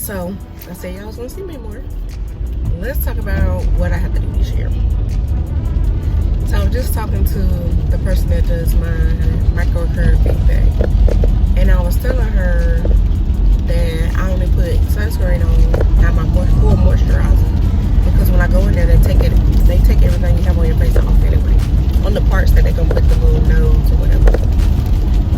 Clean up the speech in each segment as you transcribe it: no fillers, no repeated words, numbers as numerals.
So I said y'all was gonna see me more. Let's talk about what I have to do this year. So I was just talking to the person that does my microcurrent feedback, and I was telling her that I only put sunscreen on and my full moisturizer, because when I go in there they take everything you have on your face off anyway, on the parts that they gonna put the little nose or whatever.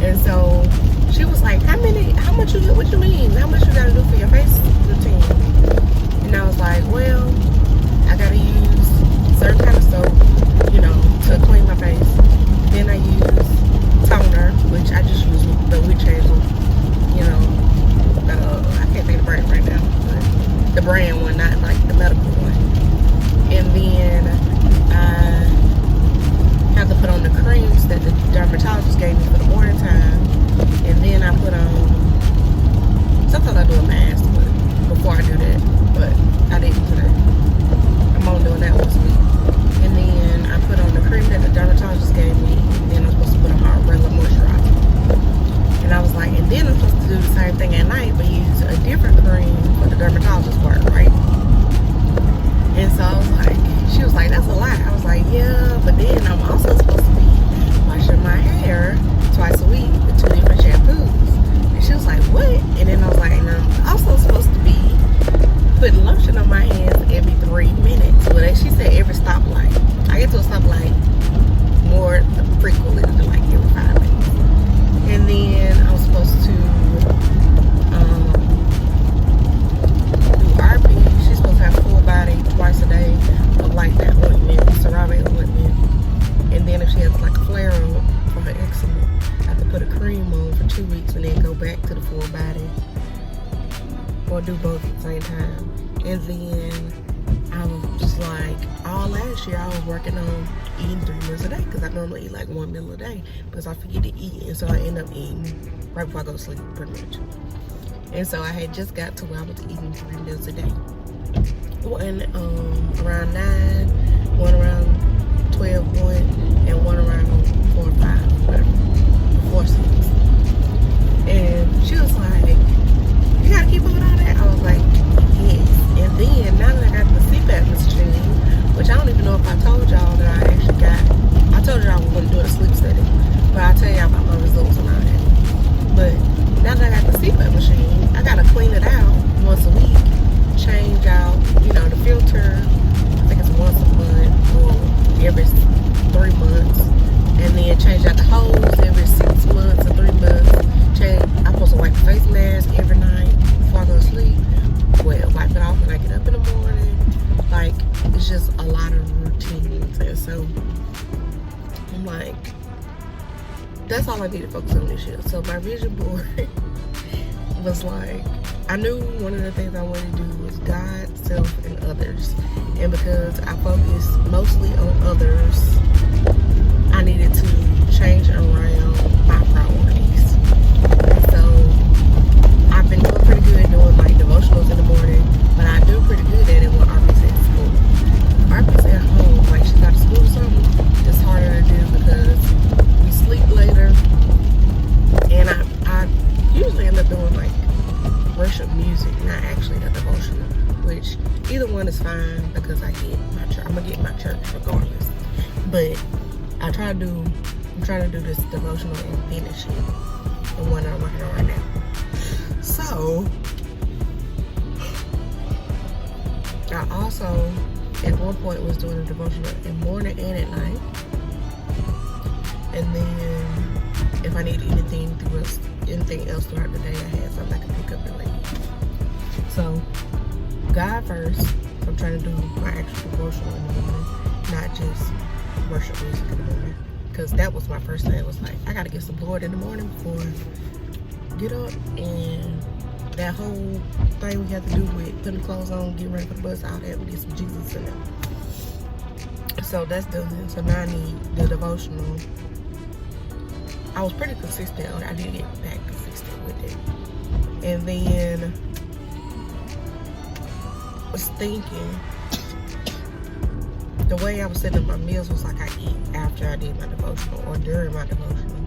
And so she was like, how much what you mean? How much you gotta do for your face routine? And I was like, well, I gotta use certain kind of soap, to clean my face. Then I use toner, which I just use the Witch Hazel, I can't think of the brand right now, but the brand one, not like the medical one. And then I have to put on the creams that the dermatologist gave me for the morning time. And then I put on, sometimes I do a mask before I do that, but I didn't today. I'm only doing that once a week. And then I put on the cream that the dermatologist gave me, and then I'm supposed to put on my regular moisturizer. And I was like, and then I'm supposed to do the same thing at night, but use a different cream for the dermatologist part, right? And so I was like, she was like, that's a lot. I was like, yeah, but then I'm also supposed to be washing my hair twice a week with 2 different shampoos. And she was like, what? And then I was like, and I'm also supposed to be putting lotion on my hands every 3 minutes. Well, she said every stoplight. I get to a stoplight more frequently than like every 5 minutes. And then I was supposed to do RP. She's supposed to have full body twice a day of like that ointment, CeraVe ointment. And then if she has like a flare up for her eczema, I have to put a cream on for 2 weeks and then go back to the full body, or do both at the same time. And then I was just like, all last year I was working on eating 3 meals a day, because I normally eat like 1 meal a day, because I forget to eat, and so I end up eating right before I go to sleep, pretty much. And so I had just got to where I was eating 3 meals a day. One around 9, one around 12, and one around 4 or 5, whatever, 4 or 6. And she was like, you gotta keep on all that? I was like, yes. And then now that I got the CPAP machine, which I don't even know if I told y'all that I actually got. I told y'all I was going to do a sleep study, but I'll tell y'all about my results and all that. But now that I got the CPAP machine, I got to clean it out once a week, change out, the filter. I think it's once a month or every 3 months. And then change out the hose every 6 months or 3 months. I'm supposed to wipe the face mask every night before I go to sleep. Well, wipe it off when I get up in the morning. Like, it's just a lot of routines. And so I'm like, that's all I need to focus on this year. So my vision board was like, I knew one of the things I wanted to do was God, self, and others. And because I focus mostly on others, I needed to change around my priorities. So I've been doing pretty good doing like devotionals in the morning, but I do pretty good at it when RP's at school. RP's at home, like she's out of school or something, it's harder to do because we sleep later. And I usually end up doing like worship music, not actually the devotional, which either one is fine because I get my church. I'm gonna get my church regardless. But I'm trying to do this devotional and finish it, the one I'm working on right now. So I also at one point was doing a devotional in the morning and at night. And then if I need anything else throughout the day, I had something I can pick up and read. So God first. I'm trying to do my actual devotional in the morning, not just worship music in the morning. Because that was my first thing. It was like, I got to get some Lord in the morning before I get up. And that whole thing we have to do with putting clothes on, getting ready for the bus, all that, we get some Jesus in there. So that's done. So now I need the devotional. I was pretty consistent on it. I did get back consistent with it. And then I was thinking, the way I was setting up my meals was like I eat after I did my devotional or during my devotional.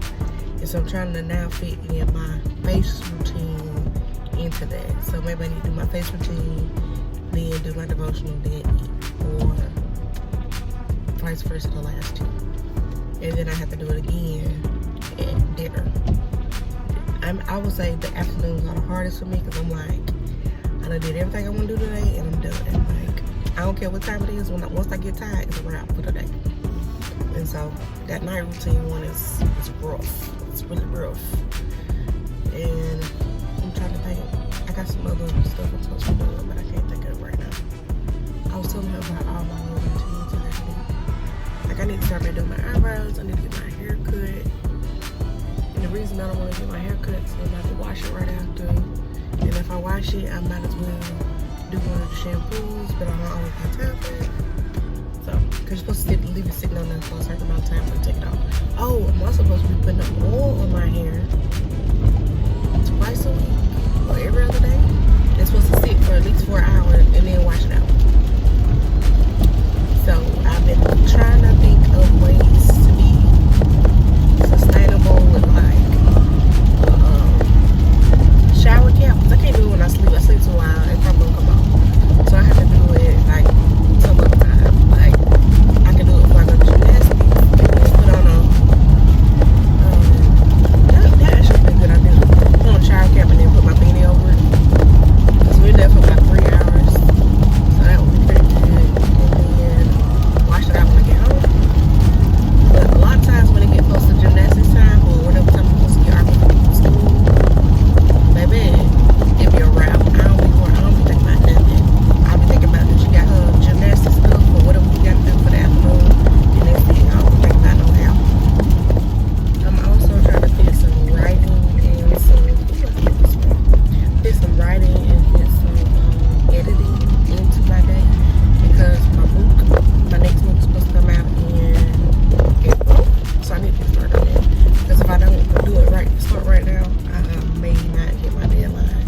And so I'm trying to now fit in my face routine into that. So maybe I need to do my face routine, then do my devotional, then eat, or vice versa the last two. And then I have to do it again at dinner. I would say the afternoons are the hardest for me because I'm like, I done did everything I want to do today and I'm done. And like, I don't care what time it is. Once I get tired, it's a wrap for the day. And so that night routine one is rough. It's really rough. And I'm trying to think. I got some other stuff I'm supposed to be doing, but I can't think of it right now. I was telling her about all my little routines that I can do. Like I need to start doing my eyebrows. I need to get my hair cut. And the reason I don't want to get my hair cut is I'm about to wash it right after. And if I wash it, I might as well do one of the shampoos, but I don't always have time for it. So, because you're supposed to leave it sitting on there for a certain amount of time to take it off. Oh, I'm also supposed to be putting up oil on my hair twice a week or every other day. It's supposed to sit for at least 4 hours and then wash it out. So, I've been trying to think of ways to be sustainable with like shower cap. I can't do it when I sleep. I sleep too loud. It probably won't come off. So I have to do it like some other time. Like I can do it before I go to gymnastics. And put on a that actually be a good idea. Put on a shower cap and then put my beanie over it. Because we're there for about 3 hours. So that would be pretty good. And then wash it out when I get home. But a lot of times when it gets close to gymnastics time or whatever time I'm supposed to get out from school, baby, it be a wrap. I don't be thinking about nothing. I be thinking about that you got her gymnastics stuff or whatever you got to do for the afternoon. And that's it. I don't think about no how. I'm also trying to fit some writing and some writing and get some editing into my day because my next book is supposed to come out in April. So I need to start on that. Because if I don't do it right, start right now, I may not hit my deadline.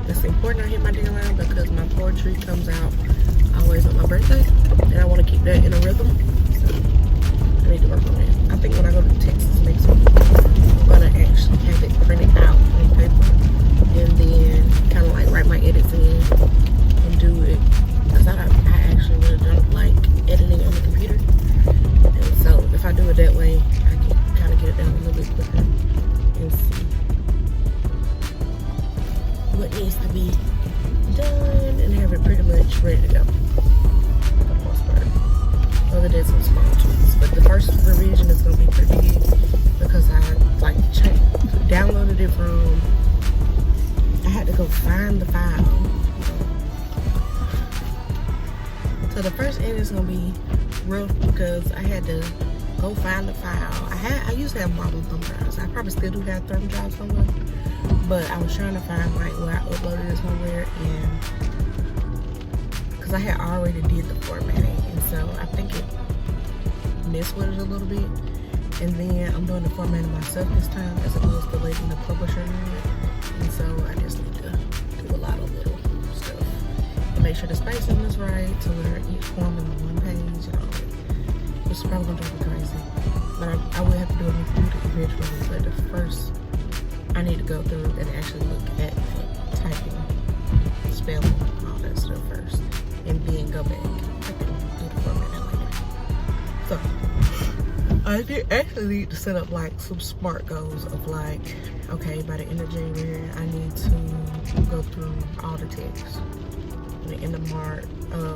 It's important I hit my deadline because my poetry comes out always on my birthday, and I want to keep that in a rhythm. So I need to work on that. I think when I go to Texas next week, I'm gonna actually have it printed out on paper, and then kind of like write my edits in and do it. Because I actually really don't like editing on the computer, and so if I do it that way, I can kind of get it done a little bit quicker and see what needs to be done and have it pretty much ready to go for the most part. Other than some small tweaks, but the first revision is gonna be pretty big because I like downloaded it from. I had to go find the file. So the first edit is gonna be rough because I had to go find the file. I used to have marble thumb drives. I probably still do have thumb drives somewhere. But I was trying to find like where I uploaded it somewhere, and because I had already did the formatting, and so I think it messed with it a little bit. And then I'm doing the formatting myself this time as opposed to letting the publisher do it. And so I just need to do a lot of little stuff and make sure the spacing is right to where each form is on one page and all that. Which is probably gonna drive me crazy. But I will have to do it on the computer eventually. But the first, I need to go through and actually look at the typing, spelling, all that stuff first, and then go back. I can do the formatting later. So I did actually need to set up like some SMART goals of like, okay, by the end of January, I need to go through all the texts. At the end of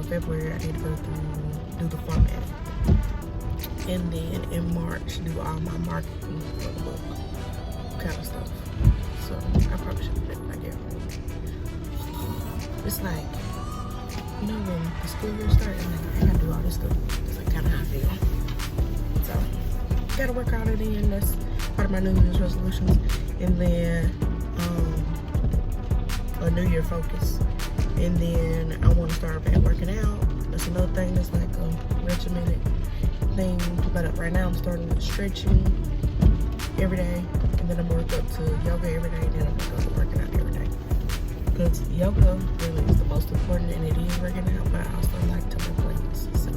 February, I need to go through, do the formatting. And then in March, do all my marketing for the book kind of stuff. So I probably should do that when I get home. It's like, you know, when the school year starts, I gotta do all this stuff. It's like kind of how I feel. So gotta work out it in. That's part of my New Year's resolutions. And then a New Year focus. And then I want to start back working out. That's another thing that's like a regimented thing. But right now I'm starting with stretching every day. And then I'm work up to yoga every day. Then I'm gonna go to working out every day. Because yoga really is the most important, and it is working out. But I also like to lift weights. So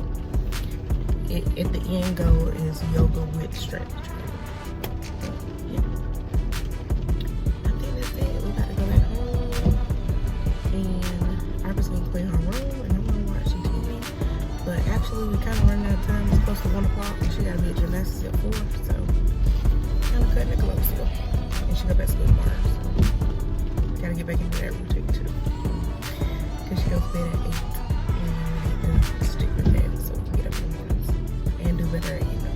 at the end goal is yoga with strength training. Yeah. I think that's it. We gotta go back home. honestly, we kind of running out of time. It's close to 1 o'clock, and she got to be at gymnastics at 4, so kind of cutting it close. So. And she go back to school tomorrow, so got to get back into that routine too. Because she goes to bed at 8, and stick with that so we can get up in the mornings and do better at evening.